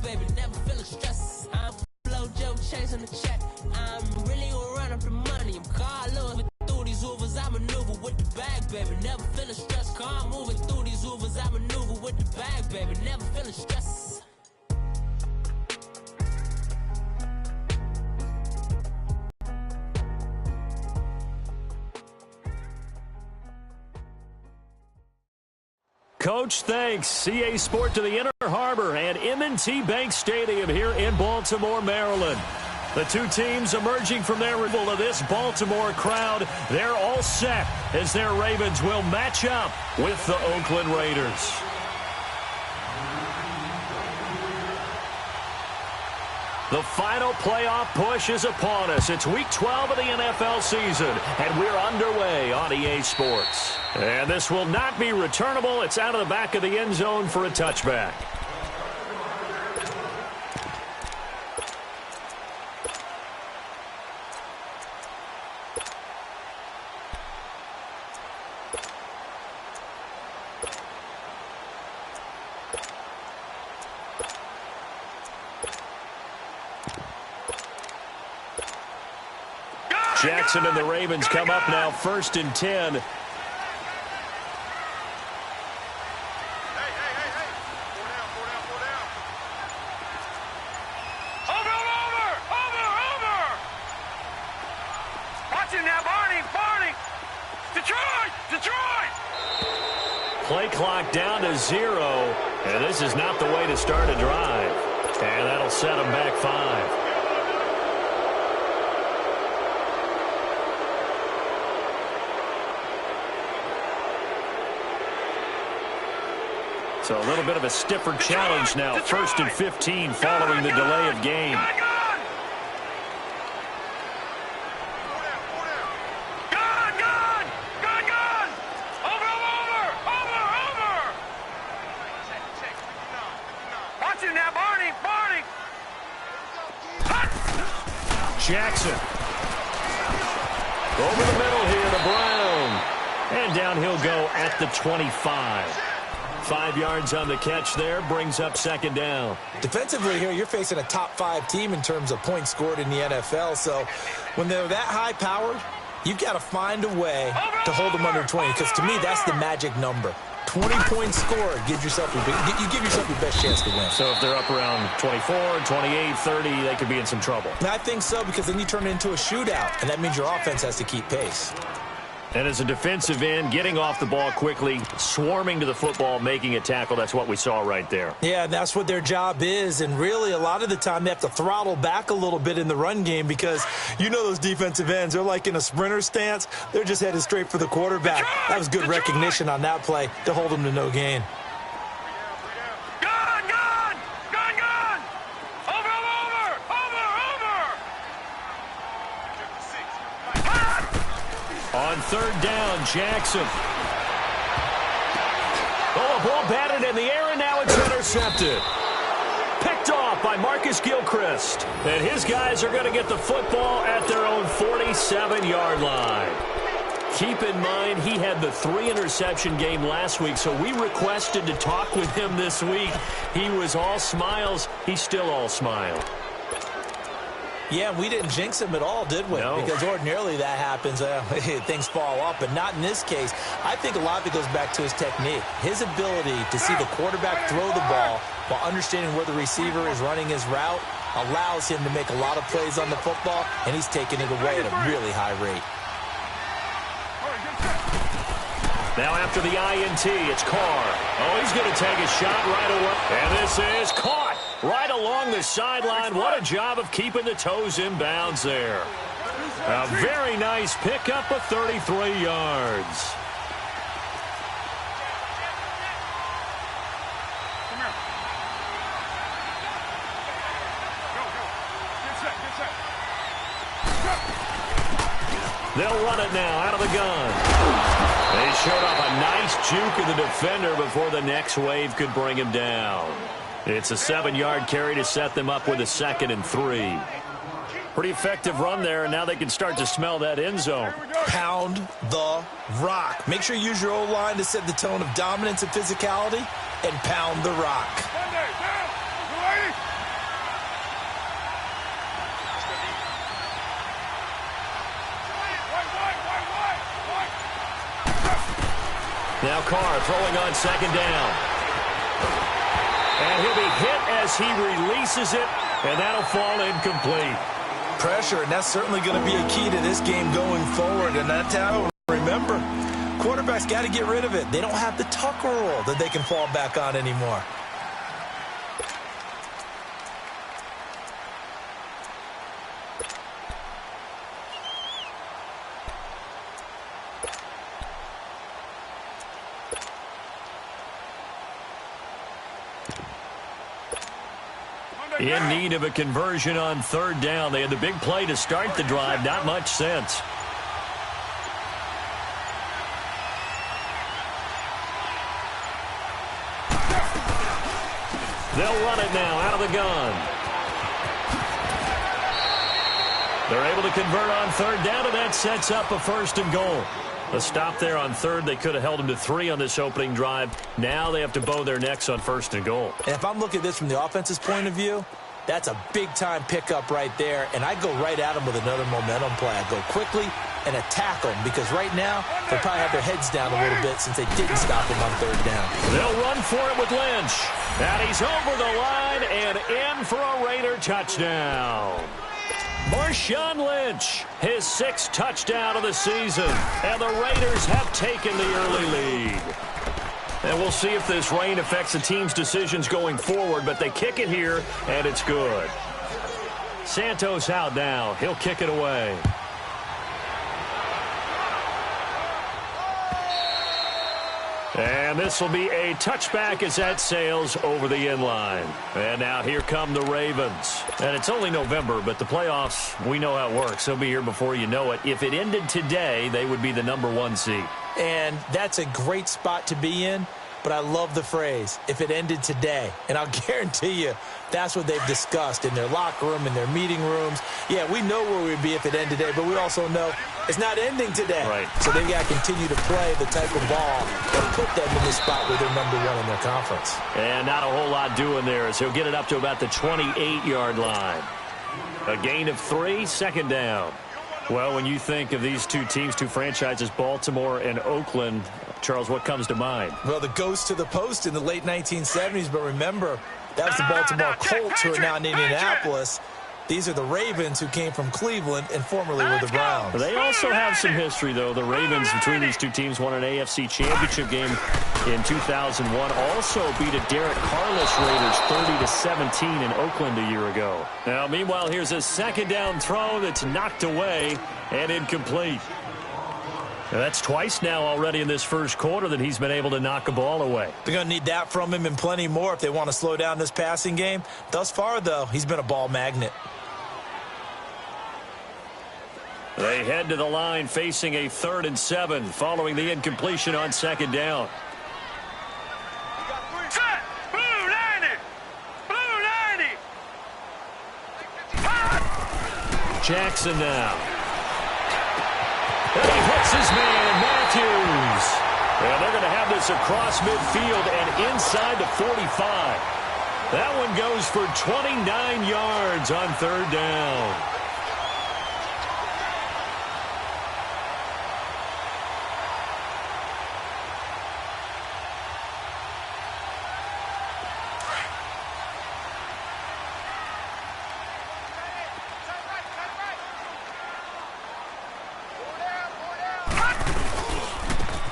baby, never feeling stress. I'm flow Joe chasing the check. I'm really gonna run up the money. I'm Carlos with through these Ubers. I maneuver with the bag, baby, never feeling stressed. Car moving through these Ubers. I maneuver with the bag, baby, never feeling stressed. Coach, thanks. CA Sport to the Inner Harbor and M&T Bank Stadium here in Baltimore, Maryland. The two teams emerging from their rival of this Baltimore crowd, they're all set as their Ravens will match up with the Oakland Raiders. The final playoff push is upon us. It's Week 12 of the NFL season, and we're underway on EA Sports. And this will not be returnable. It's out of the back of the end zone for a touchback. Jackson and the Ravens come up now, 1st and 10. Play clock down to 0, and this is not the way to start a drive. And that'll set them back 5. So a little bit of a stiffer challenge now. 1st and 15 following the delay of game. Jackson. Over the middle here to Brown. And down he'll go at the 25. 5 yards on the catch there, brings up 2nd down. Defensively here, you're facing a top 5 team in terms of points scored in the NFL. So when they're that high-powered, you've got to find a way to hold them under 20. Because to me, that's the magic number. 20 points scored, you give yourself your best chance to win. So if they're up around 24, 28, 30, they could be in some trouble. I think so, because then you turn it into a shootout, and that means your offense has to keep pace. And as a defensive end, getting off the ball quickly, swarming to the football, making a tackle, that's what we saw right there. Yeah, that's what their job is, and really a lot of the time they have to throttle back a little bit in the run game because you know those defensive ends, they're like in a sprinter stance. They're just headed straight for the quarterback. That was good recognition on that play to hold them to no gain. On 3rd down, Jackson. Oh, a ball batted in the air, and now it's intercepted. Picked off by Marcus Gilchrist. And his guys are going to get the football at their own 47-yard line. Keep in mind, he had the 3-interception game last week, so we requested to talk with him this week. He was all smiles. He's still all smile. Yeah, we didn't jinx him at all, did we? No. Because ordinarily that happens. Things fall off, but not in this case. I think a lot of it goes back to his technique. His ability to see the quarterback throw the ball while understanding where the receiver is running his route allows him to make a lot of plays on the football, and he's taking it away at a really high rate. Now after the INT, it's Carr. Oh, he's going to take a shot right away. And this is caught right along the sideline. What a job of keeping the toes in bounds there. A very nice pickup of 33 yards. They'll run it now out of the gun. They showed off a nice juke of the defender before the next wave could bring him down. It's a 7-yard carry to set them up with a 2nd and 3. Pretty effective run there, and now they can start to smell that end zone. Pound the rock. Make sure you use your O-line to set the tone of dominance and physicality, and pound the rock. Now Carr throwing on second down. And he'll be hit as he releases it, and that'll fall incomplete. Pressure, and that's certainly going to be a key to this game going forward. And that's how, remember, quarterbacks got to get rid of it. They don't have the Tucker rule that they can fall back on anymore. In need of a conversion on third down. They had the big play to start the drive. Not much sense. They'll run it now out of the gun. They're able to convert on third down, and that sets up a 1st and goal. A stop there on third. They could have held them to 3 on this opening drive. Now they have to bow their necks on 1st and goal. And if I'm looking at this from the offense's point of view, that's a big-time pickup right there, and I go right at them with another momentum play. I go quickly and attack them because right now they'll probably have their heads down a little bit since they didn't stop him on third down. They'll run for it with Lynch. And he's over the line and in for a Raider touchdown. Marshawn Lynch, his 6th touchdown of the season, and the Raiders have taken the early lead. And we'll see if this rain affects the team's decisions going forward, but they kick it here, and it's good. Santos out now. He'll kick it away. And this will be a touchback as that sails over the end line. And now here come the Ravens. And it's only November, but the playoffs, we know how it works. They'll be here before you know it. If it ended today, they would be the #1 seed. And that's a great spot to be in, but I love the phrase, if it ended today. And I'll guarantee you that's what they've discussed in their locker room, in their meeting rooms. Yeah, we know where we'd be if it ended today, but we also know it's not ending today. Right. So they've got to continue to play the type of ball that put them in the spot where they're #1 in their conference. And not a whole lot doing there as he'll get it up to about the 28-yard line. A gain of 3, 2nd down. Well, when you think of these two teams, two franchises, Baltimore and Oakland, Charles, what comes to mind? Well, the ghost to the post in the late 1970s, but remember, that was the Baltimore Colts who are now in Indianapolis. These are the Ravens who came from Cleveland and formerly were the Browns. They also have some history, though. The Ravens, between these two teams, won an AFC championship game in 2001. Also beat a Derek Carless Raiders 30-17 in Oakland a year ago. Now, meanwhile, here's a 2nd down throw that's knocked away and incomplete. Now, that's twice now already in this first quarter that he's been able to knock a ball away. They're going to need that from him and plenty more if they want to slow down this passing game. Thus far, though, he's been a ball magnet. They head to the line facing a 3rd and 7 following the incompletion on 2nd down. Jackson now. And he hits his man, Matthews. And they're going to have this across midfield and inside the 45. That one goes for 29 yards on 3rd down.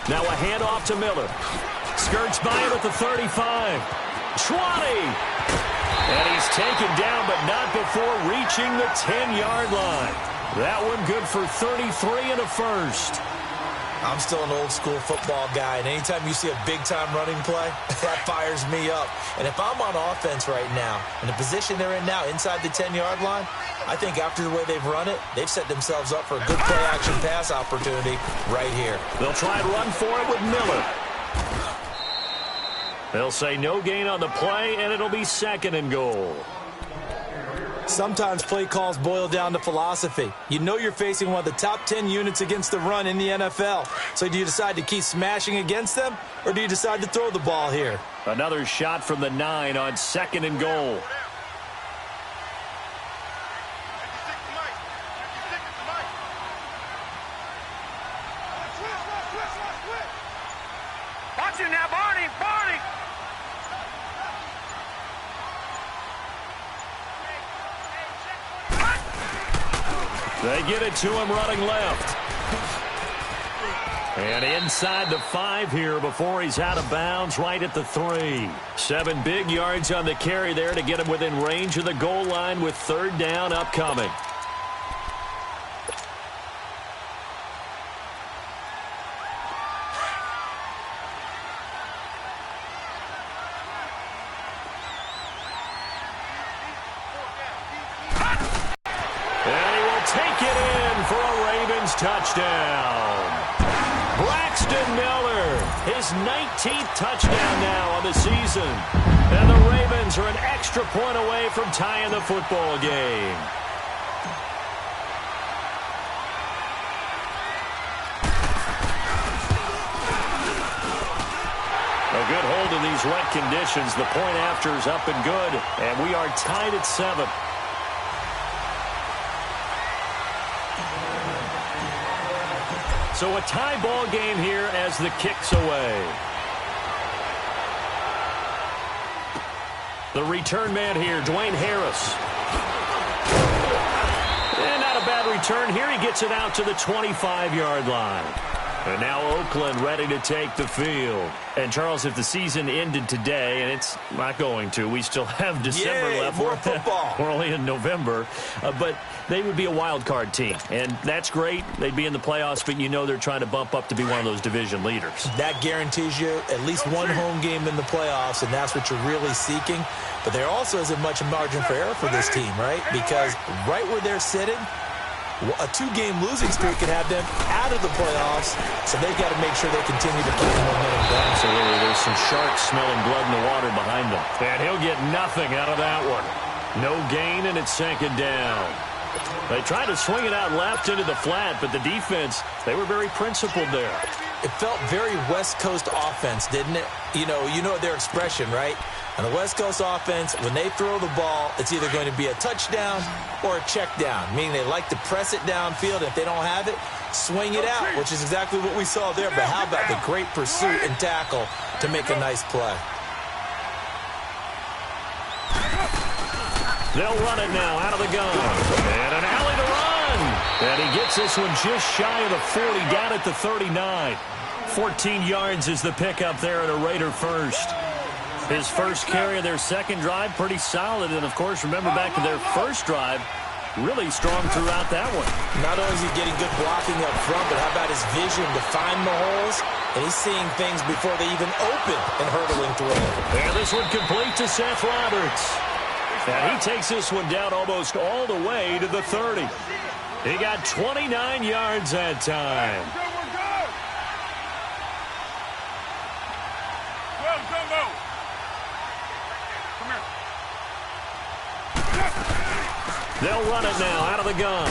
Now a handoff to Miller. Skirts by him at the 35. 20. And he's taken down, but not before reaching the 10-yard line. That one good for 33 and a 1st. I'm still an old-school football guy, and anytime you see a big-time running play, that fires me up. And if I'm on offense right now, in the position they're in now, inside the 10-yard line, I think after the way they've run it, they've set themselves up for a good play-action pass opportunity right here. They'll try and run for it with Miller. They'll say no gain on the play, and it'll be 2nd and goal. Sometimes play calls boil down to philosophy. You know you're facing one of the top 10 units against the run in the NFL. So do you decide to keep smashing against them, or do you decide to throw the ball here? Another shot from the 9 on 2nd and goal. They get it to him running left. And inside the 5 here before he's out of bounds right at the 3. 7 big yards on the carry there to get him within range of the goal line with 3rd down upcoming. Touchdown. Braxton Miller, his 19th touchdown now on the season. And the Ravens are an extra point away from tying the football game. A good hold in these wet conditions. The point after is up and good. And we are tied at 7. So a tie ball game here as the kick's away. The return man here, Dwayne Harris. And not a bad return here. He gets it out to the 25-yard line. And now Oakland ready to take the field. And, Charles, if the season ended today, and it's not going to, we still have December left. More football. We're only in November. But they would be a wild card team. And that's great. They'd be in the playoffs, but you know they're trying to bump up to be one of those division leaders. That guarantees you at least one home game in the playoffs, and that's what you're really seeking. But there also isn't much margin for error for this team, right? Because right where they're sitting, a 2-game losing streak could have them out of the playoffs, so they've got to make sure they continue to keep the momentum going. Absolutely. There's some sharks smelling blood in the water behind them. And he'll get nothing out of that one. No gain, and it's 2nd down. They tried to swing it out left into the flat, but the defense, they were very principled there. It felt very West Coast offense, didn't it? You know their expression, right? On the West Coast offense, when they throw the ball, it's either going to be a touchdown or a check down, meaning they like to press it downfield. If they don't have it, swing it out, which is exactly what we saw there. But how about the great pursuit and tackle to make a nice play? They'll run it now out of the gun. And an alley to run. And he gets this one just shy of the 40, down at the 39. 14 yards is the pickup there at a Raider first. His first carry of their second drive, pretty solid. And, of course, remember back to their first drive, really strong throughout that one. Not only is he getting good blocking up front, but how about his vision to find the holes? And he's seeing things before they even open and hurdling through it. And this one complete to Seth Roberts. And he takes this one down almost all the way to the 30. He got 29 yards that time. They'll run it now out of the gun.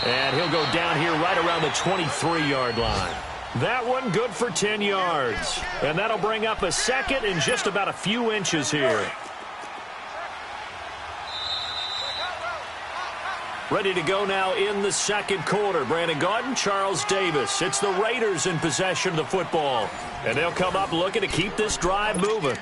And he'll go down here right around the 23-yard line. That one good for 10 yards. And that'll bring up a second in just about a few inches here. Ready to go now in the second quarter. Brandon Gaudin, Charles Davis. It's the Raiders in possession of the football. And they'll come up looking to keep this drive moving.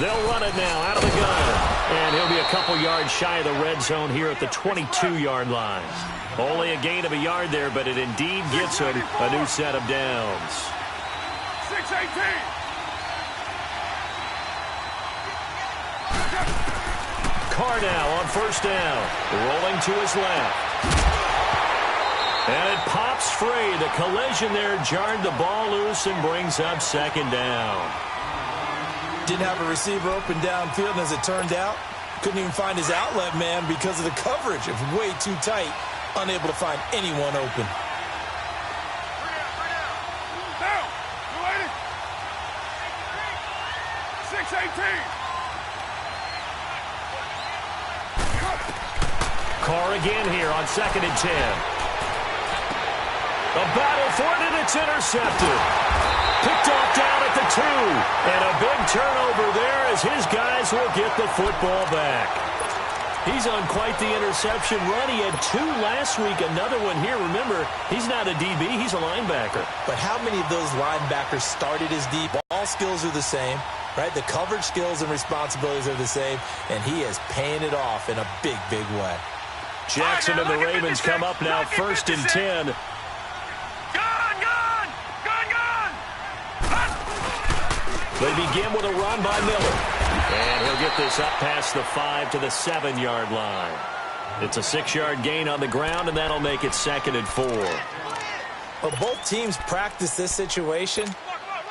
They'll run it now out of the gun. And he'll be a couple yards shy of the red zone here at the 22-yard line. Only a gain of a yard there, but it indeed gets him a new set of downs. 6-18. Carr now on first down. Rolling to his left. And it pops free. The collision there jarred the ball loose and brings up 2nd down. Didn't have a receiver open downfield, and as it turned out, couldn't even find his outlet man because of the coverage. It was way too tight, unable to find anyone open. Down. 280. 6-18. 6-18. Carr again here on 2nd and 10. A battle for it, and it's intercepted. Picked off down at the 2. And a big turnover there as his guys will get the football back. He's on quite the interception run. He had 2 last week, another one here. Remember, he's not a DB, he's a linebacker. But how many of those linebackers started as D? Ball skills are the same, right? The coverage skills and responsibilities are the same, and he is paying it off in a big, big way. Jackson and the Ravens come up now 1st and 10. They begin with a run by Miller. And he'll get this up past the 5 to the 7-yard line. It's a 6-yard gain on the ground, and that'll make it 2nd and 4. Well, both teams practice this situation,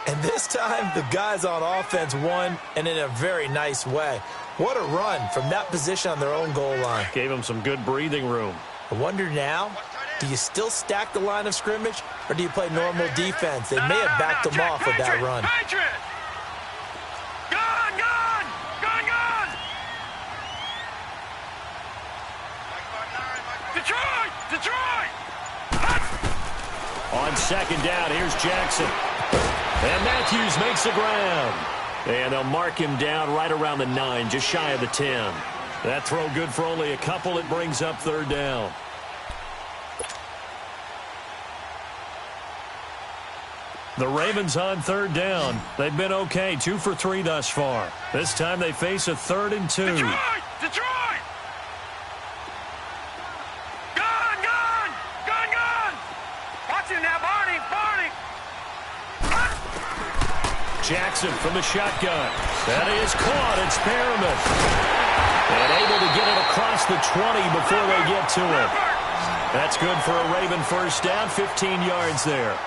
and this time the guys on offense won, and in a very nice way. What a run from that position on their own goal line. Gave them some good breathing room. I wonder now, do you still stack the line of scrimmage, or do you play normal defense? They may have backed them off with that run. Detroit! On 2nd down, here's Jackson. And Matthews makes the ground. And they'll mark him down right around the 9, just shy of the 10. That throw good for only a couple. It brings up 3rd down. The Ravens on 3rd down. They've been okay, 2 for 3 thus far. This time they face a 3rd and 2. Detroit! Watch him now, Barney! Jackson from the shotgun. That is caught. It's Perriman. And able to get it across the 20 before they get to it. That's good for a Raven 1st down, 15 yards there.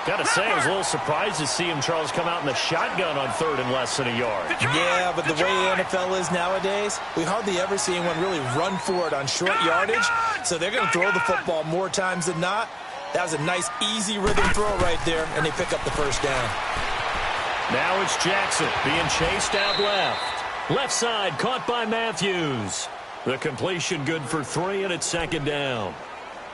Got to say, I was a little surprised to see him, Charles, come out in the shotgun on 3rd and less than a yard. Yeah, but the way the NFL is nowadays, we hardly ever see anyone really run for it on short yardage. So they're going to throw the football more times than not. That was a nice, easy rhythm throw right there, and they pick up the 1st down. Now it's Jackson being chased out left. Left side caught by Matthews. The completion good for 3, and it's 2nd down.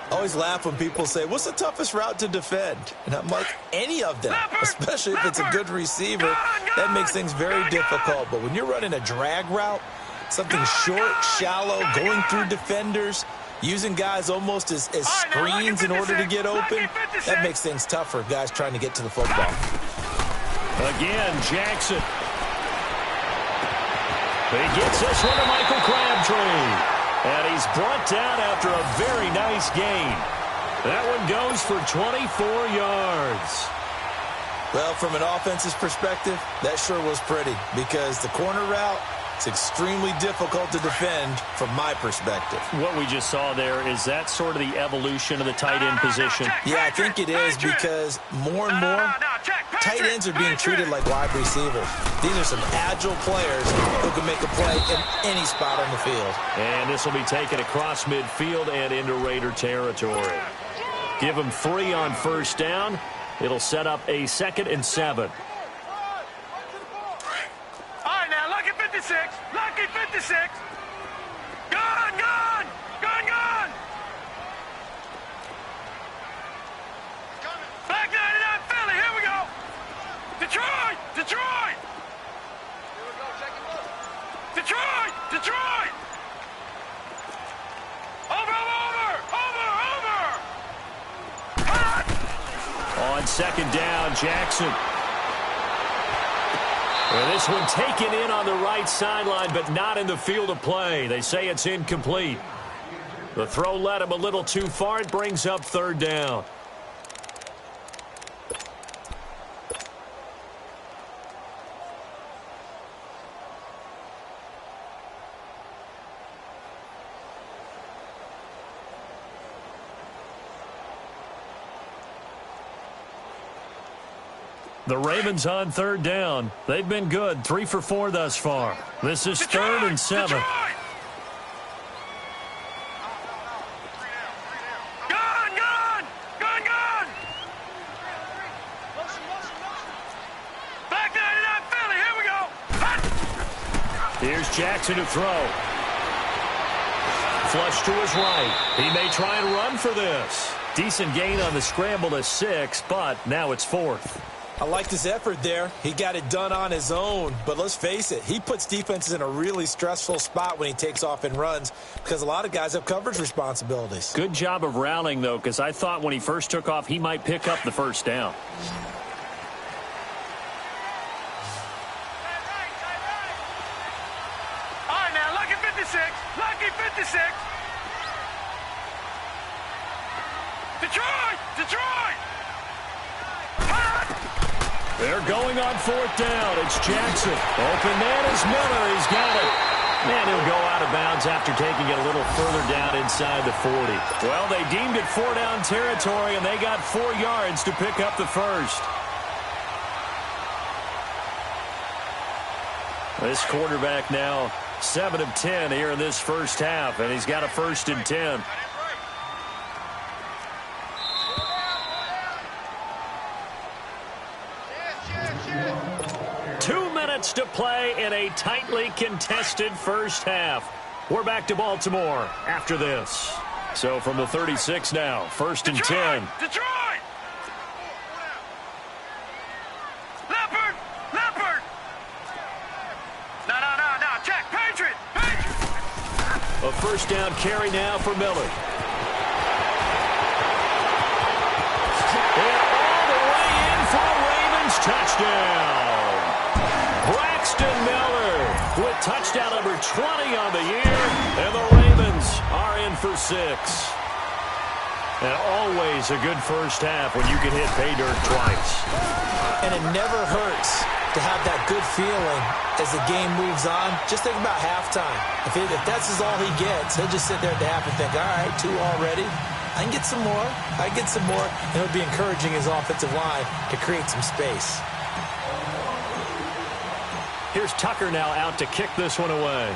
I always laugh when people say, what's the toughest route to defend? And I'm like, any of them, especially if it's a good receiver. That makes things very difficult. But when you're running a drag route, something short, shallow, going through defenders, using guys almost as screens in order to get open, that makes things tough for guys trying to get to the football. Again, Jackson. He gets this one to Michael Crabtree. And he's brought down after a very nice gain. That one goes for 24 yards. Well, from an offense's perspective, that sure was pretty because the corner route, it's extremely difficult to defend from my perspective. What we just saw there, is that sort of the evolution of the tight end position? Yeah, I think it is because more and more tight ends are being treated like wide receivers. These are some agile players who can make a play in any spot on the field. And this will be taken across midfield and into Raider territory. Give them 3 on 1st down. It'll set up a 2nd and 7. All right, now, lucky 56. Lucky 56. Gun! Back 99 Philly, here we go. Detroit! Detroit! On 2nd down, Jackson. Well, this one taken in on the right sideline, but not in the field of play. They say it's incomplete. The throw led him a little too far. It brings up 3rd down. The Ravens on 3rd down. They've been good, 3 for 4 thus far. This is 3rd and 7. Gun! Back 99 Philly, here we go. Here's Jackson to throw. Flush to his right. He may try and run for this. Decent gain on the scramble to 6, but now it's 4th. I liked his effort there. He got it done on his own. But let's face it, he puts defenses in a really stressful spot when he takes off and runs because a lot of guys have coverage responsibilities. Good job of rallying, though, because I thought when he first took off, he might pick up the first down. All right, now, lucky 56. Lucky 56. Detroit! Detroit! They're going on 4th down. It's Jackson. Open man is Miller. He's got it. Man, he'll go out of bounds after taking it a little further down inside the 40. Well, they deemed it 4-down territory, and they got 4 yards to pick up the first. This quarterback now 7 of 10 here in this first half, and he's got a 1st and 10. To play in a tightly contested first half. We're back to Baltimore after this. So from the 36 now, 1st and 10. Detroit! Leopard! Leopard! No. Check. Patriot! A 1st down carry now for Miller. And all the way in for a Ravens touchdown. Braxton Miller with touchdown number 20 on the year, and the Ravens are in for 6. And always a good first half when you can hit pay dirt twice. And it never hurts to have that good feeling as the game moves on. Just think about halftime. If that's all he gets, he'll just sit there at the half and think, all right, 2 already. I can get some more. I can get some more. And it'll be encouraging his offensive line to create some space. Here's Tucker now out to kick this one away.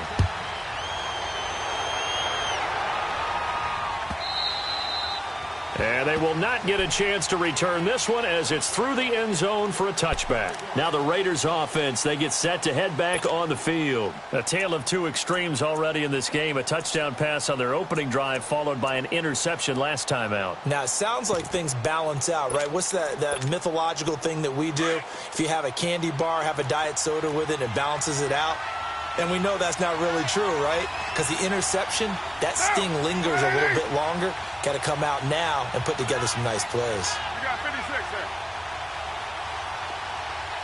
And they will not get a chance to return this one as it's through the end zone for a touchback. Now the Raiders offense, they get set to head back on the field. A tale of 2 extremes already in this game. A touchdown pass on their opening drive followed by an interception last time out. Now it sounds like things balance out, right? What's that mythological thing that we do? If you have a candy bar, have a diet soda with it, and it balances it out. And we know that's not really true, right? Because the interception, that sting lingers a little bit longer. Got to come out now and put together some nice plays. You got 56 there.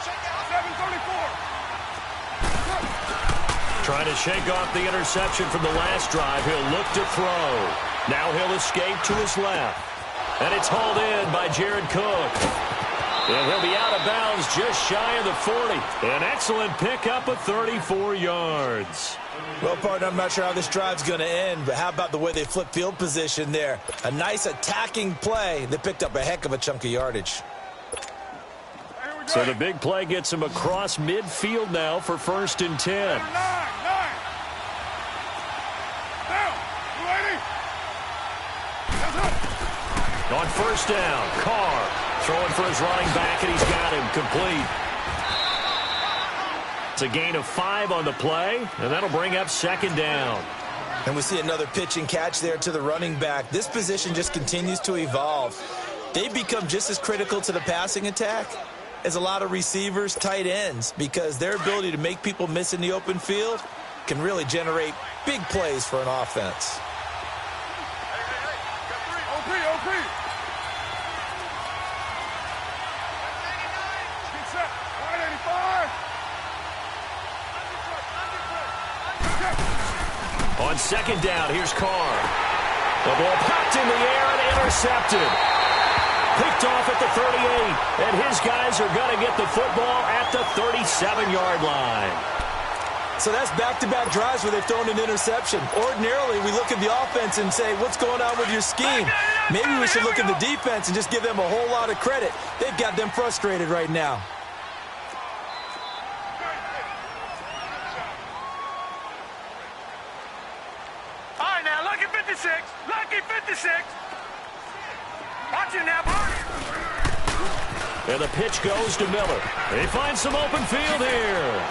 734. Trying to shake off the interception from the last drive. He'll look to throw. Now he'll escape to his left. And it's hauled in by Jared Cook. And he'll be out of bounds just shy of the 40. An excellent pickup of 34 yards. Well, partner, I'm not sure how this drive's going to end, but how about the way they flip field position there? A nice attacking play. They picked up a heck of a chunk of yardage. So the big play gets him across midfield now for 1st and 10. On 1st down, Carr throwing for his running back, and he's got him complete. It's a gain of 5 on the play, and that'll bring up 2nd down. And we see another pitch and catch there to the running back. This position just continues to evolve. They've become just as critical to the passing attack as a lot of receivers, tight ends, because their ability to make people miss in the open field can really generate big plays for an offense. OP. On 2nd down, here's Carr. The ball popped in the air and intercepted. Picked off at the 38, and his guys are going to get the football at the 37-yard line. So that's back-to-back drives where they've thrown an interception. Ordinarily, we look at the offense and say, what's going on with your scheme? Maybe we should look at the defense and just give them a whole lot of credit. They've got them frustrated right now. All right, now, lucky 56. Lucky 56. Watch it now, Barney. And the pitch goes to Miller. They find some open field here.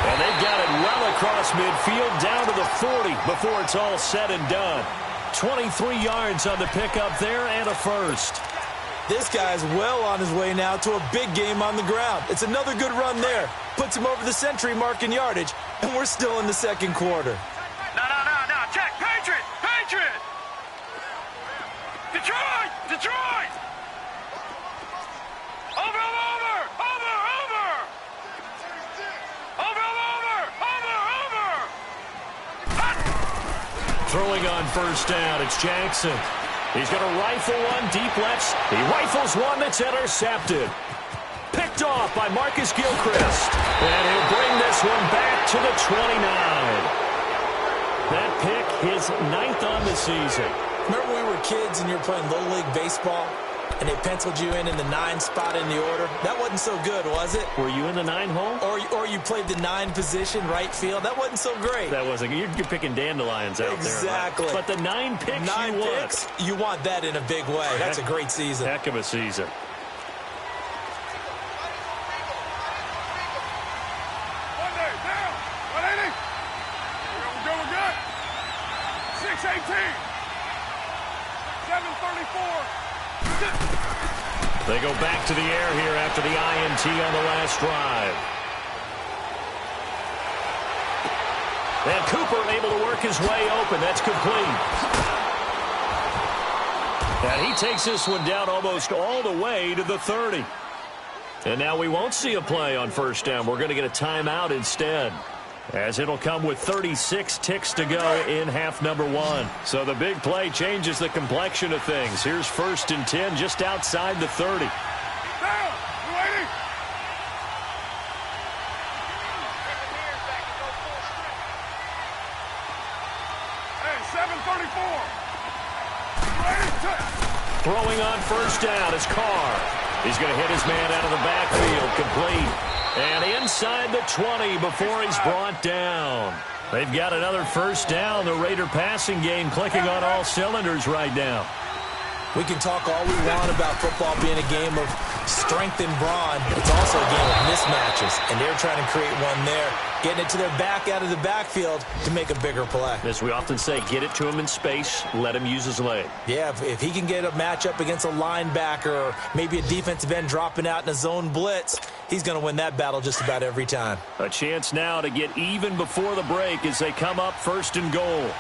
And they've got it well across midfield down to the 40 before it's all said and done. 23 yards on the pickup there and a first. This guy's well on his way now to a big game on the ground. It's another good run there. Puts him over the century mark in yardage, and we're still in the second quarter. No. Check. Patriot. Detroit. Over. Throwing on first down, it's Jackson. He's going to rifle one deep left. He rifles one that's intercepted. Picked off by Marcus Gilchrist. And he'll bring this one back to the 29. That pick, his 9th on the season. Remember when we were kids and you were playing Little League Baseball, and they penciled you in the 9 spot in the order? That wasn't so good, was it? Were you in the 9 hole? Or you played the 9 position, right field? That wasn't so great. That wasn't. You're picking dandelions out exactly. there. Right? But the 9 picks 9 you picks, want. you want that in a big way. That's a great season. Heck of a season. Monday, down. 180. We're good. 6:18. 7:34. They go back to the air here after the INT on the last drive. And Cooper able to work his way open. That's complete. And he takes this one down almost all the way to the 30. And now we won't see a play on first down. We're going to get a timeout instead, as it'll come with 36 ticks to go in half number 1. So the big play changes the complexion of things. Here's 1st and 10 just outside the 30. Down. 280. Hey, 7:34. 280. Throwing on first down is Carr. He's going to hit his man out of the backfield, complete. And inside the 20 before he's brought down. They've got another first down. The Raider passing game clicking on all cylinders right now. We can talk all we want about football being a game of strength and brawn. It's also a game of mismatches, and they're trying to create one there, getting it to their back out of the backfield to make a bigger play. As we often say, get it to him in space, let him use his leg. Yeah, if he can get a matchup against a linebacker or maybe a defensive end dropping out in a zone blitz, he's going to win that battle just about every time. A chance now to get even before the break as they come up 1st and goal.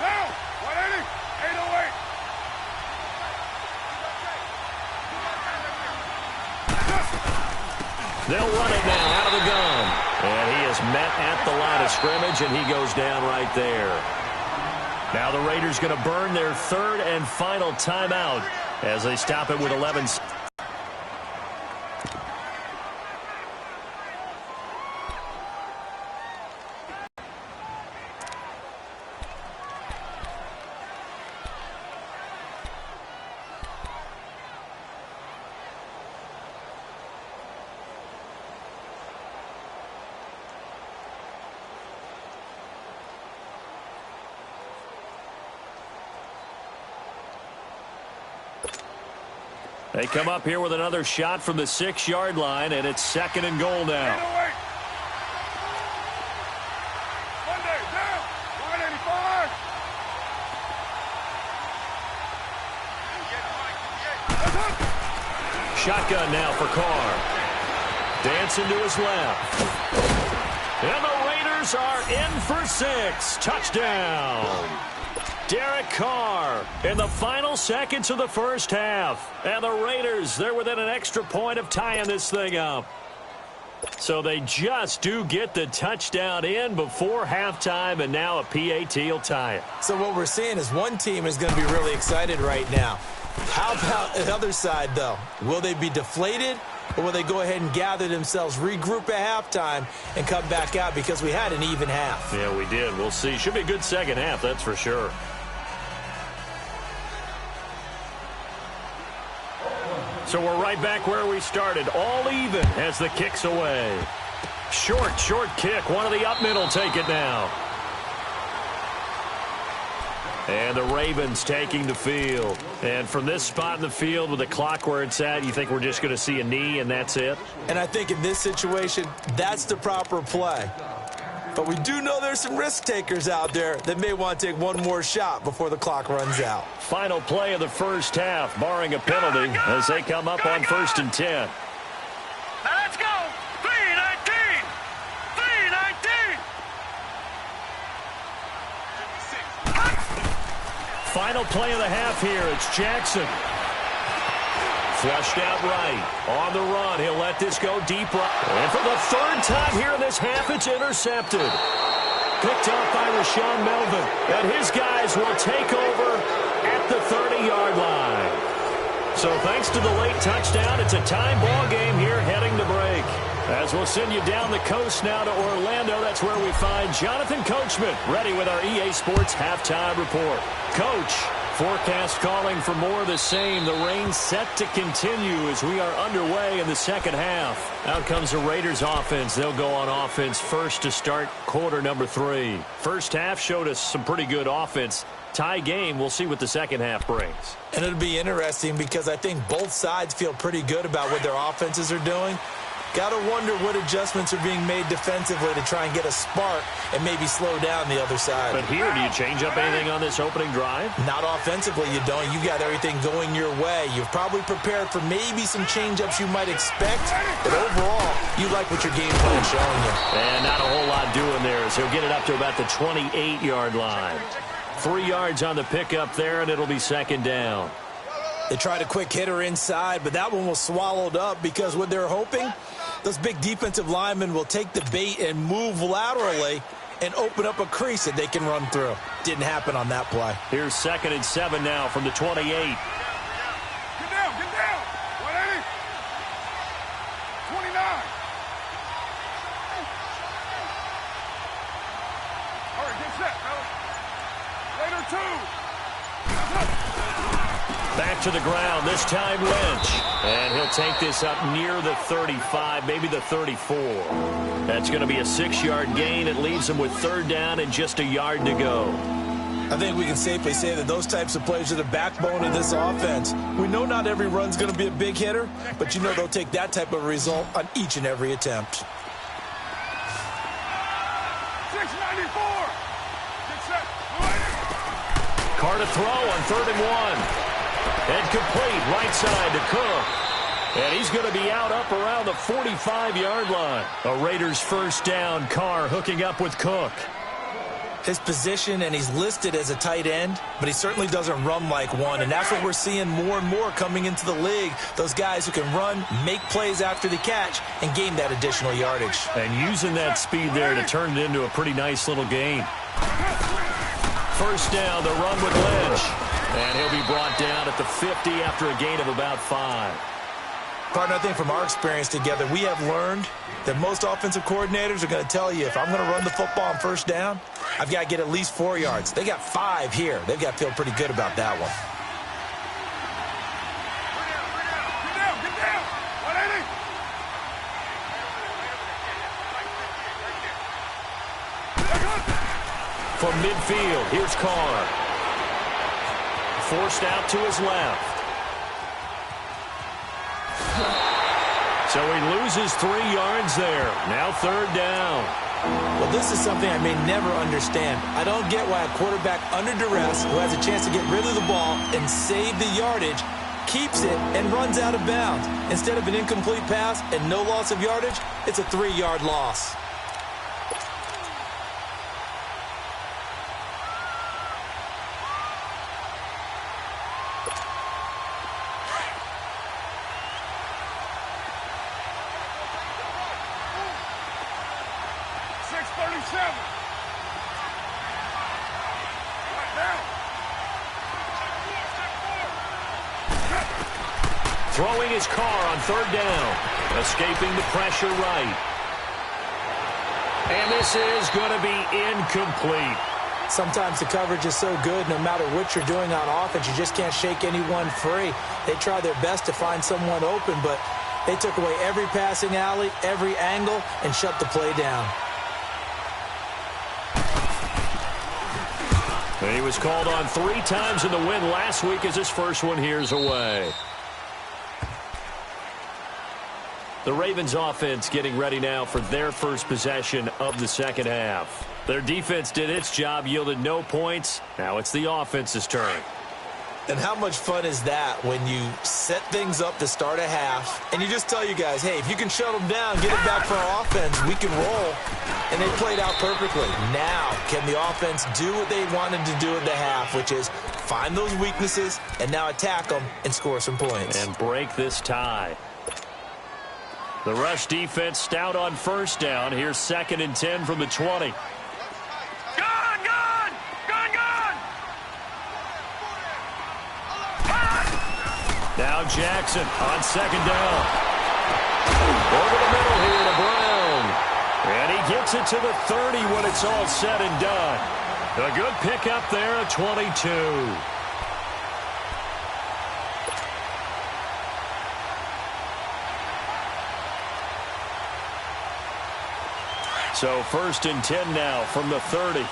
Down. 180. 808. They'll run it now out of the gun. And he is met at the line of scrimmage, and he goes down right there. Now the Raiders going to burn their 3rd and final timeout as they stop it with 11 seconds. They come up here with another shot from the 6-yard line, and it's 2nd and goal now. 808. Monday, down. 185. Shotgun now for Carr. Dancing to his left. And the Raiders are in for 6. Touchdown. Derek Carr in the final seconds of the first half. And the Raiders, they're within an extra point of tying this thing up. So they just do get the touchdown in before halftime, and now a PAT will tie it. So what we're seeing is one team is going to be really excited right now. How about the other side, though? Will they be deflated, or will they go ahead and gather themselves, regroup at halftime, and come back out because we had an even half? Yeah, we did. We'll see. Should be a good second half, that's for sure. So we're right back where we started, all even as the kick's away. Short kick. One of the up middle take it now. And the Ravens taking the field. And from this spot in the field with the clock where it's at, you think we're just going to see a knee and that's it? And I think in this situation, that's the proper play. But we do know there's some risk takers out there that may want to take one more shot before the clock runs out. Final play of the first half, barring a penalty, as they come up on 1st and 10. Now let's go. 3-19. 3-19. Final play of the half here. It's Jackson. Flushed out right. On the run. He'll let this go deep right. And for the 3rd time here in this half, it's intercepted. Picked off by Rashawn Melvin. And his guys will take over at the 30-yard line. So thanks to the late touchdown, it's a time ball game here heading to break. As we'll send you down the coast now to Orlando, that's where we find Jonathan Coachman ready with our EA Sports Halftime Report. Coach, forecast calling for more of the same. The rain set to continue as we are underway in the second half. Out comes the Raiders offense. They'll go on offense first to start quarter number 3. First half showed us some pretty good offense. Tie game, we'll see what the second half brings. And it'll be interesting because I think both sides feel pretty good about what their offenses are doing. Got to wonder what adjustments are being made defensively to try and get a spark and maybe slow down the other side. But here, do you change up anything on this opening drive? Not offensively, you don't. You got everything going your way. You've probably prepared for maybe some change-ups you might expect, but overall, you like what your game plan is showing you. And not a whole lot doing there, so he'll get it up to about the 28-yard line. 3 yards on the pickup there, and it'll be 2nd down. They tried a quick hitter inside, but that one was swallowed up because what they're hoping, those big defensive linemen will take the bait and move laterally and open up a crease that they can run through. Didn't happen on that play. Here's 2nd and 7 now from the 28. Get down, get down. 180. 29. All right, get set, fellas. Later, 2. Back to the ground, this time Lynch. And he'll take this up near the 35, maybe the 34. That's going to be a 6-yard gain. It leaves him with 3rd down and just a yard to go. I think we can safely say that those types of plays are the backbone of this offense. We know not every run's going to be a big hitter, but you know they'll take that type of result on each and every attempt. 694. Get set. Carr to throw on 3rd and 1. And complete right side to Cook. And he's going to be out up around the 45-yard line. A Raiders 1st down. Carr hooking up with Cook. His position, and he's listed as a tight end, but he certainly doesn't run like one. And that's what we're seeing more and more coming into the league. Those guys who can run, make plays after the catch, and gain that additional yardage. And using that speed there to turn it into a pretty nice little gain. 1st down, the run with Lynch. And he'll be brought down at the 50 after a gain of about 5. Partner, I think from our experience together, we have learned that most offensive coordinators are going to tell you, if I'm going to run the football on 1st down, I've got to get at least 4 yards. They got 5 here. They've got to feel pretty good about that one. Get down. 180. From midfield, here's Carr. Forced out to his left. So he loses 3 yards there. Now 3rd down. Well, this is something I may never understand. I don't get why a quarterback under duress who has a chance to get rid of the ball and save the yardage keeps it and runs out of bounds. Instead of an incomplete pass and no loss of yardage, it's a 3-yard loss. Throwing his Carr on 3rd down. Escaping the pressure right. And this is going to be incomplete. Sometimes the coverage is so good, no matter what you're doing on offense, you just can't shake anyone free. They try their best to find someone open, but they took away every passing alley, every angle, and shut the play down. He was called on 3 times in the win last week as his first one here's away. The Ravens offense getting ready now for their first possession of the second half. Their defense did its job, yielded no points. Now it's the offense's turn. And how much fun is that when you set things up to start a half and you just tell you guys, hey, if you can shut them down, get it back for our offense, we can roll. And they played out perfectly. Now, can the offense do what they wanted to do at the half, which is find those weaknesses and now attack them and score some points. And break this tie. The rush defense stout on first down. Here's 2nd and 10 from the 20. Now Jackson on 2nd down. Over the middle here to Brown. And he gets it to the 30 when it's all said and done. A good pickup there at 22. So 1st and 10 now from the 30.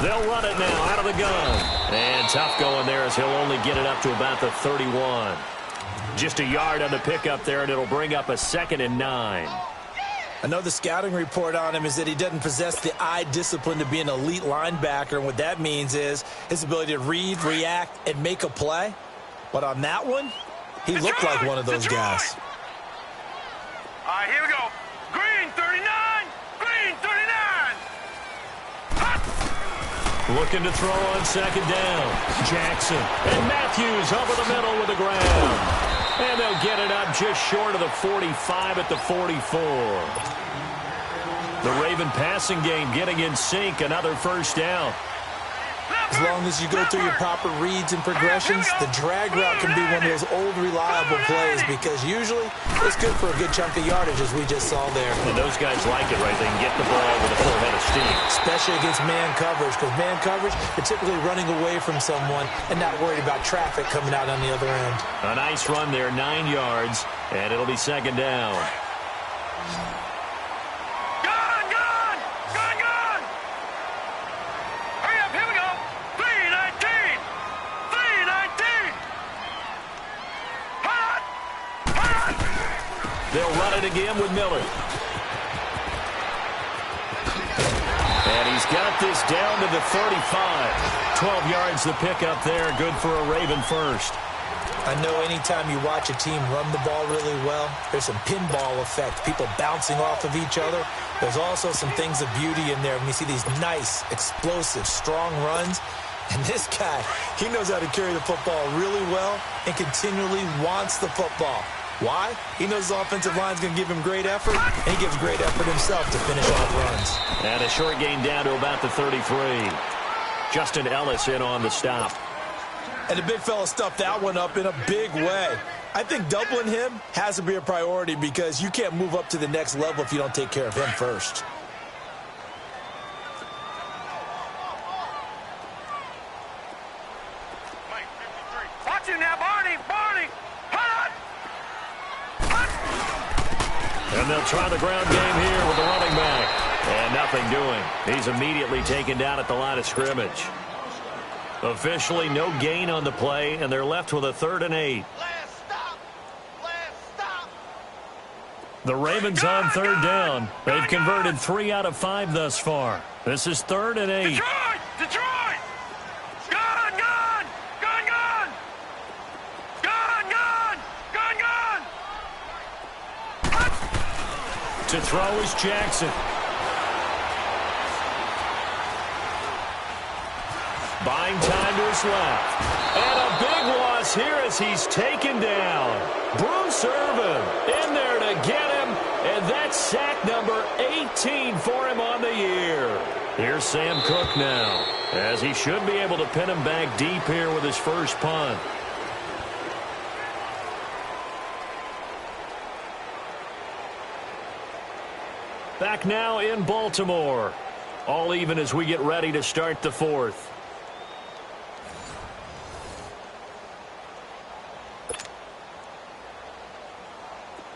They'll run it now out of the gun. And tough going there as he'll only get it up to about the 31. Just a yard on the pickup there, and it'll bring up a 2nd and 9. Another scouting report on him is that he doesn't possess the eye discipline to be an elite linebacker. And what that means is his ability to read, react, and make a play. But on that one, he looked like one of those guys. All right, here we go. Green 39. Green 39. Looking to throw on 2nd down. Jackson and Matthews over the middle with the ground. And they'll get it up just short of the 45 at the 44. The Raven passing game getting in sync. Another first down. As long as you go through your proper reads and progressions, the drag route can be one of those old reliable plays because usually it's good for a good chunk of yardage as we just saw there. And those guys like it, right? They can get the ball with a full head of steam. Especially against man coverage because man coverage, you're typically running away from someone and not worried about traffic coming out on the other end. A nice run there, 9 yards, and it'll be 2nd down. They'll run it again with Miller. And he's got this down to the 35. 12 yards to pick up there. Good for a Raven first. I know anytime you watch a team run the ball really well, there's some pinball effect, people bouncing off of each other. There's also some things of beauty in there when you see these nice, explosive, strong runs. And this guy, he knows how to carry the football really well and continually wants the football. Why? He knows the offensive line's going to give him great effort, and he gives great effort himself to finish off runs. And a short gain down to about the 33. Justin Ellis in on the stop. And the big fella stuffed that one up in a big way. I think doubling him has to be a priority because you can't move up to the next level if you don't take care of him first. Watch him now, Barney! Barney! And they'll try the ground game here with the running back. And nothing doing. He's immediately taken down at the line of scrimmage. Officially no gain on the play, and they're left with a 3rd and 8. The Ravens on 3rd down. They've converted 3 out of 5 thus far. This is 3rd and 8. Detroit! Detroit! Gun! Gun! Gun! Gun! Gun! Gun! Gun! Gun! To throw is Jackson. Buying time to his left. And a big loss here as he's taken down. Bruce Irvin in there to get him. And that's sack number 18 for him on the year. Here's Sam Cook now, as he should be able to pin him back deep here with his first punt. Back now in Baltimore. All even as we get ready to start the 4th.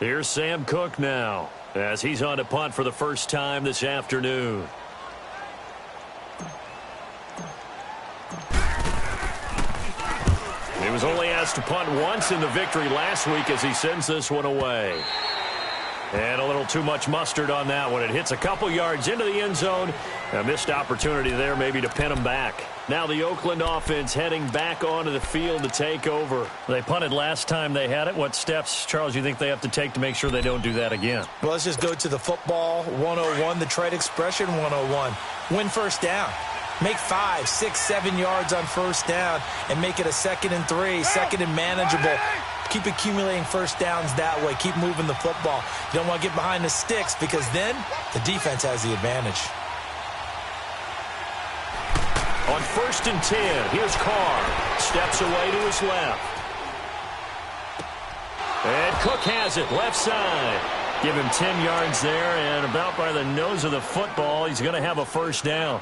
Here's Sam Cook now, as he's on to punt for the first time this afternoon. He was only asked to punt once in the victory last week as he sends this one away. And a little too much mustard on that one. It hits a couple yards into the end zone. A missed opportunity there maybe to pin him back. Now the Oakland offense heading back onto the field to take over. They punted last time they had it. What steps, Charles, you think they have to take to make sure they don't do that again? Well, let's just go to the football 101, the trade expression 101. Win first down. Make 5, 6, 7 yards on first down and make it a 2nd and 3, 2nd and manageable. Keep accumulating first downs that way. Keep moving the football. You don't want to get behind the sticks because then the defense has the advantage. On 1st and 10, here's Carr. Steps away to his left. And Cook has it, left side. Give him 10 yards there, and about by the nose of the football, he's going to have a first down.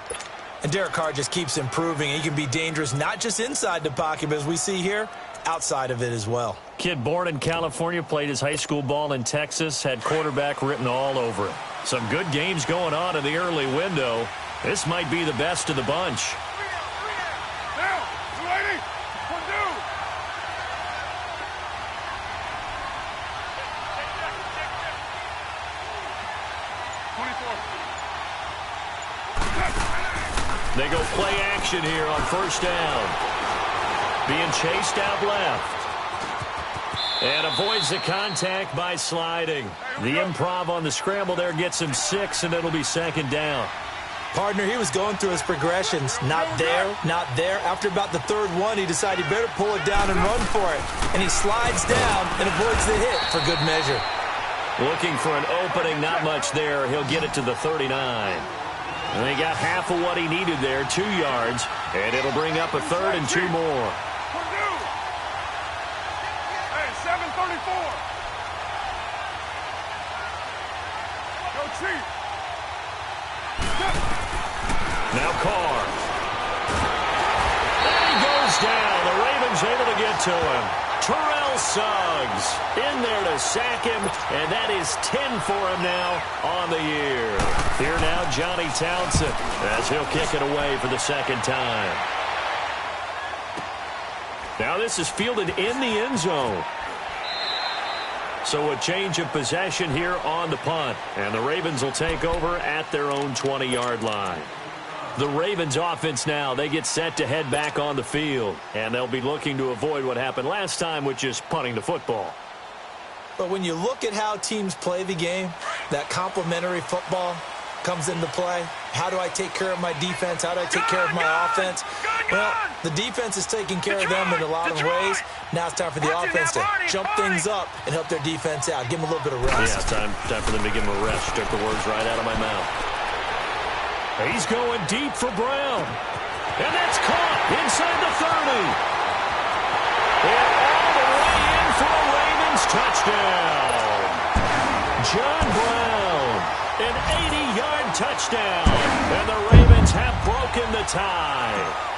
And Derek Carr just keeps improving. He can be dangerous not just inside the pocket, but as we see here, outside of it as well. Kid born in California, played his high school ball in Texas, had quarterback written all over him. Some good games going on in the early window. This might be the best of the bunch. They go play action here on first down. Being chased out left. And avoids the contact by sliding. The improv on the scramble there gets him 6, and it'll be 2nd down. Partner, he was going through his progressions. Not there, not there. After about the 3rd one, he decided he better pull it down and run for it. And he slides down and avoids the hit for good measure. Looking for an opening, not much there. He'll get it to the 39. And they got half of what he needed there, 2 yards. And it'll bring up a 3rd and 2 more. Hey, 734. Go Chief. Now Carr. And he goes down. The Ravens able to get to him. Terrell Suggs in there to sack him, and that is 10 for him now on the year. Here now, Johnny Townsend, as he'll kick it away for the 2nd time. Now this is fielded in the end zone. So a change of possession here on the punt, and the Ravens will take over at their own 20-yard line. The Ravens offense now, they get set to head back on the field, and they'll be looking to avoid what happened last time, which is punting the football. But when you look at how teams play the game, that complementary football comes into play. How do I take care of my defense? How do I take care of my offense? Well, the defense is taking care of them in a lot of ways. Now it's time for the offense to jump things up and help their defense out. Give them a little bit of rest. Yeah, time for them to give them a rest. Took the words right out of my mouth. He's going deep for Brown. And that's caught inside the 30. And all the way in for a Ravens touchdown. John Brown, an 80-yard touchdown. And the Ravens have broken the tie.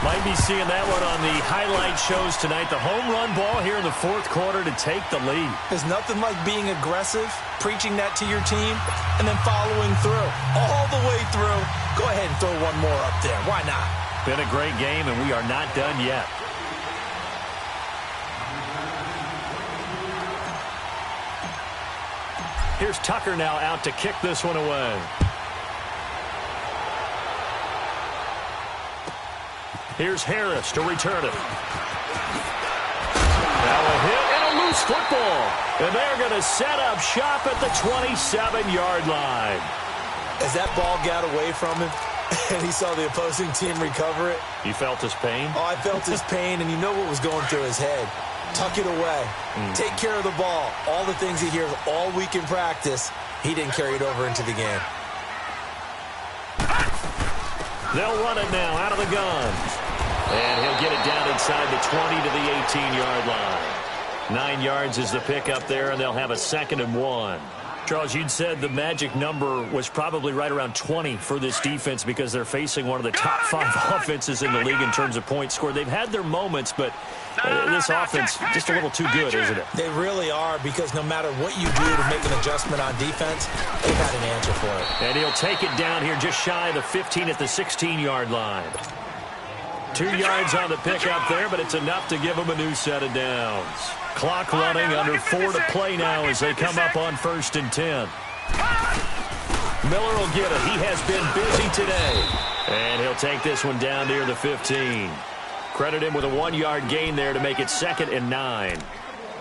Might be seeing that one on the highlight shows tonight. The home run ball here in the 4th quarter to take the lead. There's nothing like being aggressive, preaching that to your team, and then following through. All the way through. Go ahead and throw one more up there. Why not? Been a great game, and we are not done yet. Here's Tucker now out to kick this one away. Here's Harris to return it. Now a hit and a loose football. And they're going to set up shop at the 27-yard line. As that ball got away from him and he saw the opposing team recover it. You felt his pain? Oh, I felt his pain, and you know what was going through his head. Tuck it away. Take care of the ball. All the things he hears all week in practice, he didn't carry it over into the game. They'll run it now out of the gun. And he'll get it down inside the 20 to the 18-yard line. 9 yards is the pickup there, and they'll have a 2nd and 1. Charles, you'd said the magic number was probably right around 20 for this defense because they're facing one of the top 5 offenses in the league in terms of points scored. They've had their moments, but this offense just a little too good, isn't it? They really are, because no matter what you do to make an adjustment on defense, they've had an answer for it. And he'll take it down here just shy of the 15 at the 16-yard line. 2 yards on the pickup there, but it's enough to give them a new set of downs. Clock running, under 4 to play now as they come up on 1st and 10. Miller will get it. He has been busy today. And he'll take this one down near the 15. Credit him with a 1-yard gain there to make it 2nd and 9.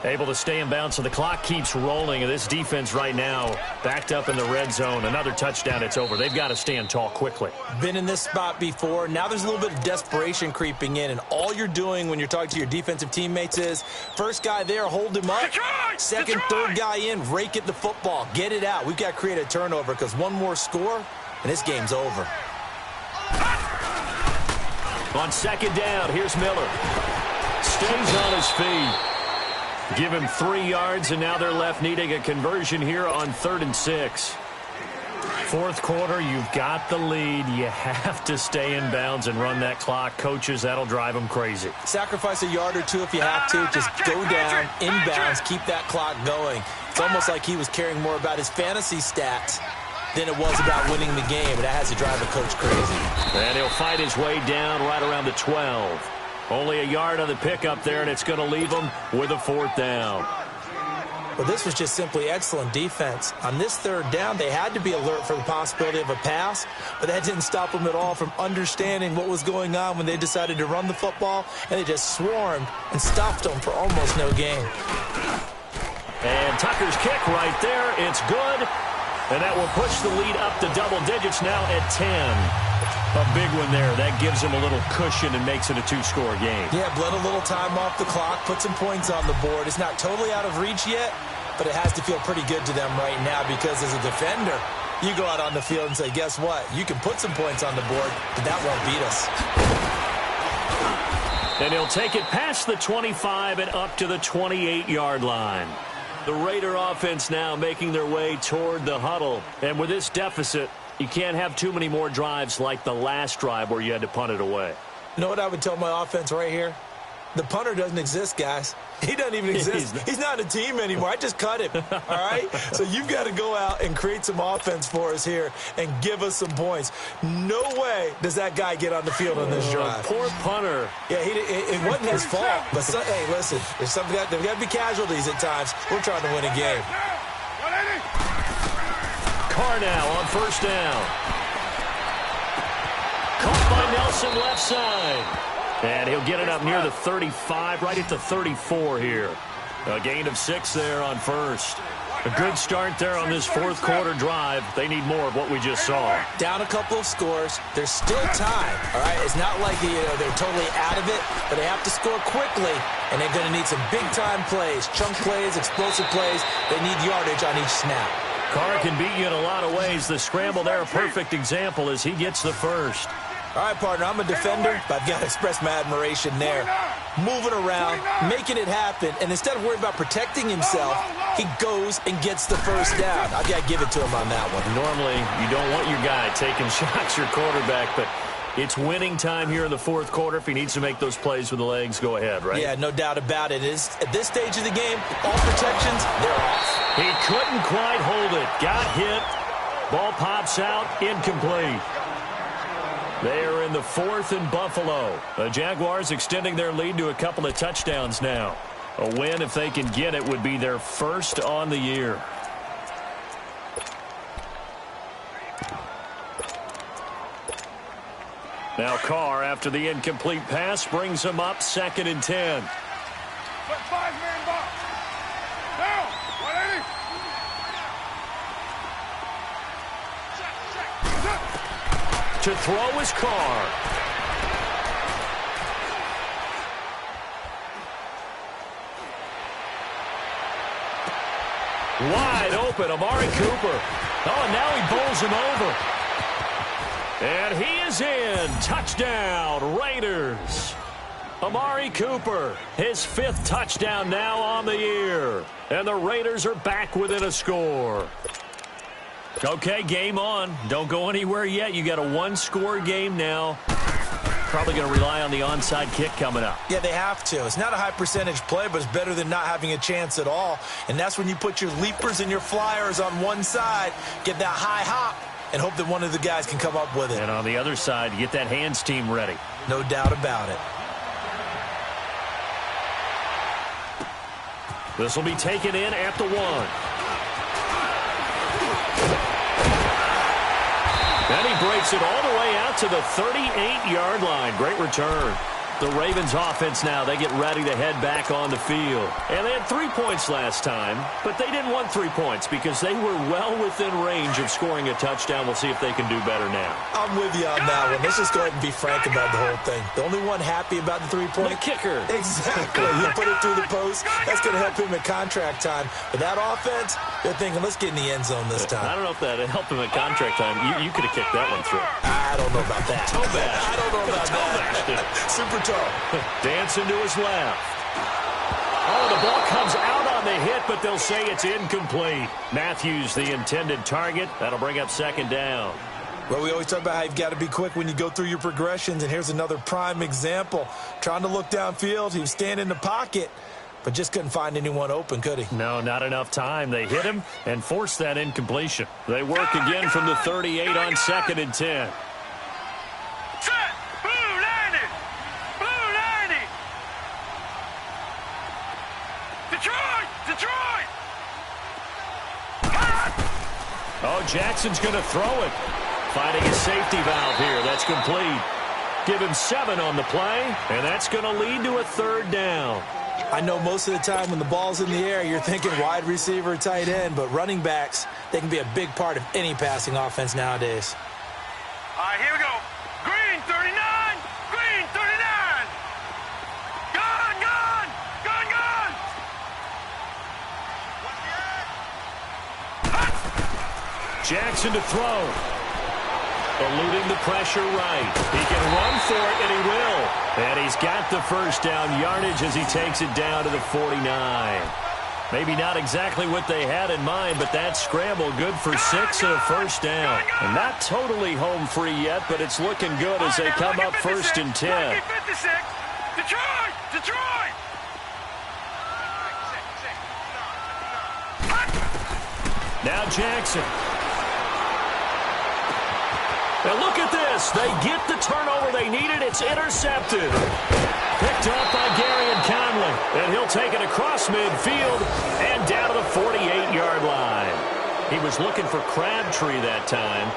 Able to stay in bounds, so the clock keeps rolling. And this defense right now backed up in the red zone. Another touchdown, it's over. They've got to stand tall quickly. Been in this spot before. Now there's a little bit of desperation creeping in. And all you're doing when you're talking to your defensive teammates is, first guy there, hold him up. Second, third guy in, rake at the football. Get it out. We've got to create a turnover, because one more score, and this game's over. On 2nd down, here's Miller. Stays on his feet. Give him 3 yards, and now they're left needing a conversion here on 3rd and 6. 4th quarter, you've got the lead. You have to stay in bounds and run that clock. Coaches, that'll drive them crazy. Sacrifice a yard or 2 if you have to. Just go down, in bounds, keep that clock going. It's almost like he was caring more about his fantasy stats than it was about winning the game, and that has to drive the coach crazy. And he'll fight his way down right around the 12. Only a yard on the pickup there, and it's going to leave him with a 4th down. Well, this was just simply excellent defense. On this 3rd down, they had to be alert for the possibility of a pass, but that didn't stop them at all from understanding what was going on when they decided to run the football, and they just swarmed and stopped them for almost no gain. And Tucker's kick right there. It's good, and that will push the lead up to double digits now at 10. A big one there. That gives them a little cushion and makes it a 2-score game. Yeah, bled a little time off the clock, put some points on the board. It's not totally out of reach yet, but it has to feel pretty good to them right now, because as a defender, you go out on the field and say, guess what? You can put some points on the board, but that won't beat us. And he'll take it past the 25 and up to the 28-yard line. The Raider offense now making their way toward the huddle. And with this deficit, you can't have too many more drives like the last drive where you had to punt it away. You know what I would tell my offense right here? The punter doesn't exist, guys. He doesn't even exist. He's not a team anymore. I just cut him, all right? So you've got to go out and create some offense for us here and give us some points. No way does that guy get on the field on this drive. Poor punter. Yeah, it wasn't his fault. But, hey, listen, there's got to be casualties at times. We're trying to win a game. Carr now on 1st down. Caught by Nelson left side. And he'll get it up near the 35, right at the 34 here. A gain of 6 there on 1st. A good start there on this 4th quarter drive. They need more of what we just saw. Down a couple of scores. There's still time, all right? It's not like they're totally out of it, but they have to score quickly, and they're going to need some big-time plays, chunk plays, explosive plays. They need yardage on each snap. Carr can beat you in a lot of ways. The scramble there, a perfect example as he gets the 1st. All right, partner, I'm a defender, but I've got to express my admiration there. Moving around, making it happen, and instead of worrying about protecting himself, he goes and gets the 1st down. I've got to give it to him on that one. Normally, you don't want your guy taking shots, your quarterback, but it's winning time here in the 4th quarter. If he needs to make those plays with the legs, go ahead, right? Yeah, no doubt about it. At this stage of the game, all protections, they're off. He couldn't quite hold it. Got hit. Ball pops out. Incomplete. They are in the 4th and Buffalo. The Jaguars extending their lead to a couple of touchdowns now. A win, if they can get it, would be their 1st on the year. Now Carr, after the incomplete pass, brings him up 2nd and 10. Put 5-man box. Down. 180. To throw is Carr. Wide open, Amari Cooper. Oh, now he bowls him over. And he is in. Touchdown, Raiders. Amari Cooper, his 5th touchdown now on the year. And the Raiders are back within a score. Okay, game on. Don't go anywhere yet. You got a 1-score game now. Probably going to rely on the onside kick coming up. Yeah, they have to. It's not a high percentage play, but it's better than not having a chance at all. And that's when you put your leapers and your flyers on one side, get that high hop, and hope that one of the guys can come up with it. And on the other side, get that hands team ready. No doubt about it. This will be taken in at the 1. And he breaks it all the way out to the 38-yard line. Great return. The Ravens offense now, they get ready to head back on the field. And they had 3 points last time, but they didn't want 3 points because they were well within range of scoring a touchdown. We'll see if they can do better now. I'm with you on that one. Let's just go ahead and be frank about the whole thing. The only one happy about the 3-point? The kicker. Exactly. You put it through the post. That's going to help him at contract time. But that offense, they're thinking, let's get in the end zone this time. I don't know if that helped him at contract time. You could have kicked that one through. I don't know about that. Toe bash. I don't know about that. Super toe. Dancing to his left. Oh, the ball comes out on the hit, but they'll say it's incomplete. Matthews, the intended target. That'll bring up 2nd down. Well, we always talk about how you've got to be quick when you go through your progressions, and here's another prime example. Trying to look downfield, he was standing in the pocket, but just couldn't find anyone open, could he? No, not enough time. They hit him and forced that incompletion. They work again from the 38 on 2nd and 10. Detroit! Oh, Jackson's going to throw it. Finding a safety valve here. That's complete. Give him 7 on the play, and that's going to lead to a 3rd down. I know most of the time when the ball's in the air, you're thinking wide receiver, tight end, but running backs, they can be a big part of any passing offense nowadays. All right, here we go. Green 39! Green 39! Gone! Gone! Gone! Gone! Jackson to throw. Eluding the pressure right. He can run for it, and he will. And he's got the 1st down yardage as he takes it down to the 49. Maybe not exactly what they had in mind, but that scramble good for 6 and a 1st down. And not totally home free yet, but it's looking good as they come up 1st and 10. Detroit! Detroit! Now Jackson. And look at this. They get the turnover they needed. It's intercepted. Picked up by Gary Conley. And he'll take it across midfield and down to the 48-yard line. He was looking for Crabtree that time.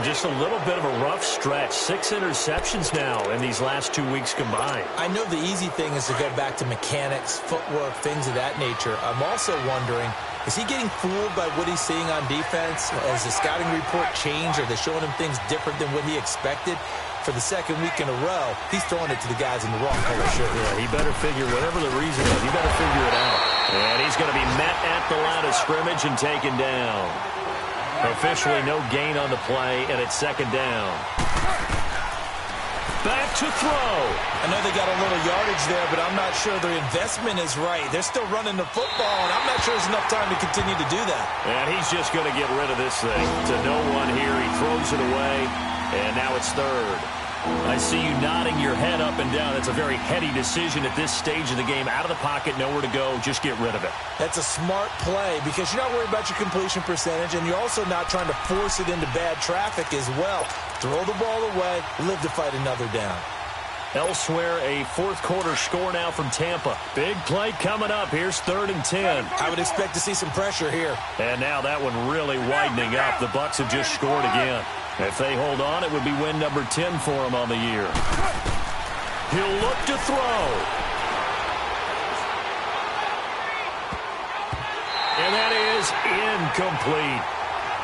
Just a little bit of a rough stretch. 6 interceptions now in these last 2 weeks combined. I know the easy thing is to go back to mechanics, footwork, things of that nature. I'm also wondering, is he getting fooled by what he's seeing on defense? Has the scouting report changed? Are they showing him things different than what he expected? For the 2nd week in a row, he's throwing it to the guys in the wrong color shirt. Yeah, he better figure, whatever the reason is, he better figure it out. And he's going to be met at the line of scrimmage and taken down. Officially no gain on the play, and it's 2nd down. Back to throw. I know they got a little yardage there, but I'm not sure their investment is right. They're still running the football, and I'm not sure there's enough time to continue to do that. And he's just going to get rid of this thing. To no one here. He throws it away, and now it's 3rd. I see you nodding your head up and down. That's a very heady decision at this stage of the game. Out of the pocket, nowhere to go. Just get rid of it. That's a smart play because you're not worried about your completion percentage, and you're also not trying to force it into bad traffic as well. Throw the ball away, live to fight another down. Elsewhere, a 4th quarter score now from Tampa. Big play coming up. Here's 3rd and 10. I would expect to see some pressure here. And now that one really widening up. The Bucs have just scored again. If they hold on, it would be win number 10 for them on the year. He'll look to throw. And that is incomplete.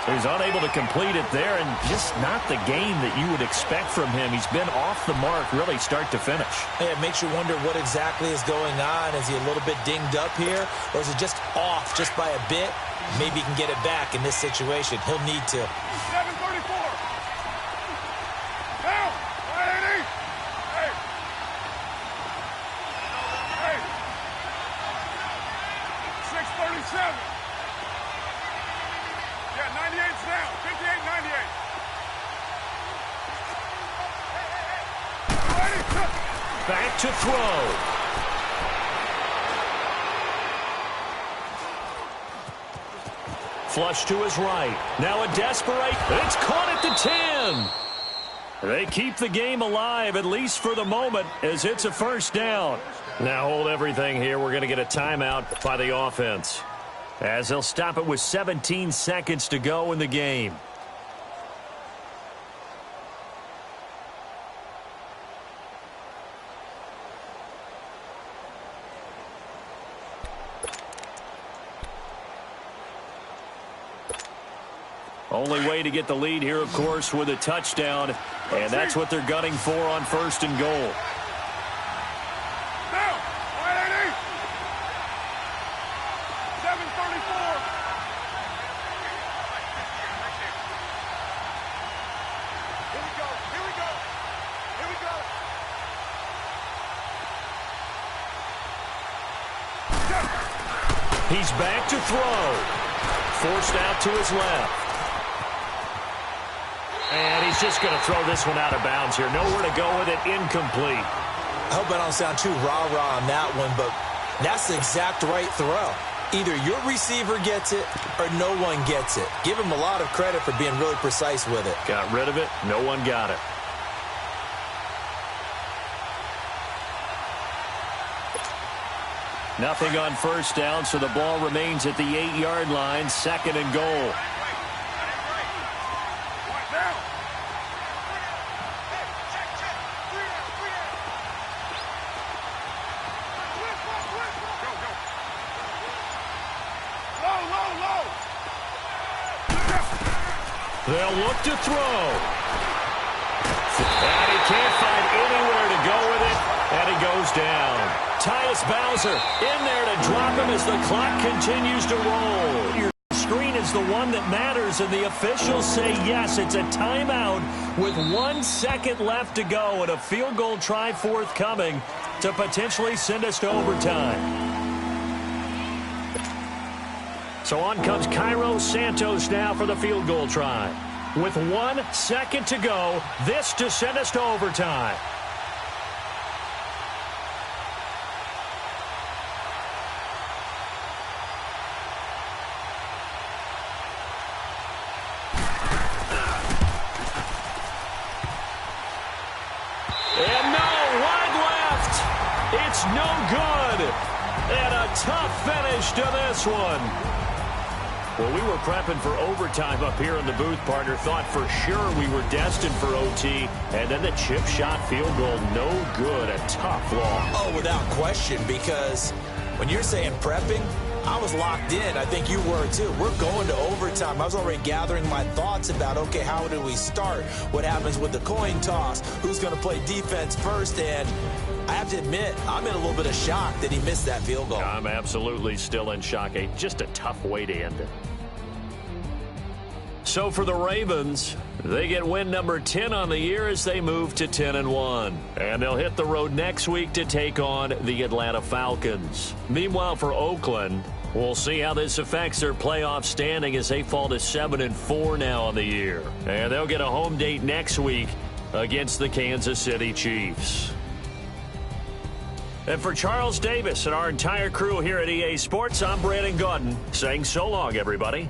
So he's unable to complete it there, and just not the game that you would expect from him. He's been off the mark really start to finish. Hey, it makes you wonder what exactly is going on. Is he a little bit dinged up here, or is it just off just by a bit? Maybe he can get it back in this situation. He'll need to. 734. Now, 180. Hey. Back to throw. Flush to his right. Now a desperate. It's caught at the 10. They keep the game alive, at least for the moment, as it's a first down. Now hold everything here. We're going to get a timeout by the offense, as they'll stop it with 17 seconds to go in the game. Only way to get the lead here, of course, with a touchdown, and that's what they're gunning for on first and goal. Now, 180. 734. Here we go. Here we go. Here we go. He's back to throw. Forced out to his left. And he's just going to throw this one out of bounds here. Nowhere to go with it. Incomplete. I hope I don't sound too rah-rah on that one, but that's the exact right throw. Either your receiver gets it or no one gets it. Give him a lot of credit for being really precise with it. Got rid of it. No one got it. Nothing on first down, so the ball remains at the 8-yard line. Second and goal. They'll look to throw. And he can't find anywhere to go with it, and he goes down. Tyus Bowser in there to drop him as the clock continues to roll. Your screen is the one that matters, and the officials say yes, it's a timeout with 1 second left to go and a field goal try forthcoming to potentially send us to overtime. So on comes Cairo Santos now for the field goal try. With 1 second to go, this to send us to overtime. And no, wide left. It's no good. And a tough finish to this one. Well, we were prepping for overtime up here in the booth, partner. Thought for sure we were destined for OT. And then the chip shot field goal, no good. A tough loss. Oh, without question, because when you're saying prepping, I was locked in. I think you were too. We're going to overtime. I was already gathering my thoughts about, okay, how do we start? What happens with the coin toss? Who's going to play defense first? And I have to admit, I'm in a little bit of shock that he missed that field goal. I'm absolutely still in shock. Just a tough way to end it. So for the Ravens, they get win number 10 on the year as they move to 10-1. And they'll hit the road next week to take on the Atlanta Falcons. Meanwhile, for Oakland, we'll see how this affects their playoff standing as they fall to 7-4 now on the year. And they'll get a home date next week against the Kansas City Chiefs. And for Charles Davis and our entire crew here at EA Sports, I'm Brandon Gaudin saying so long, everybody.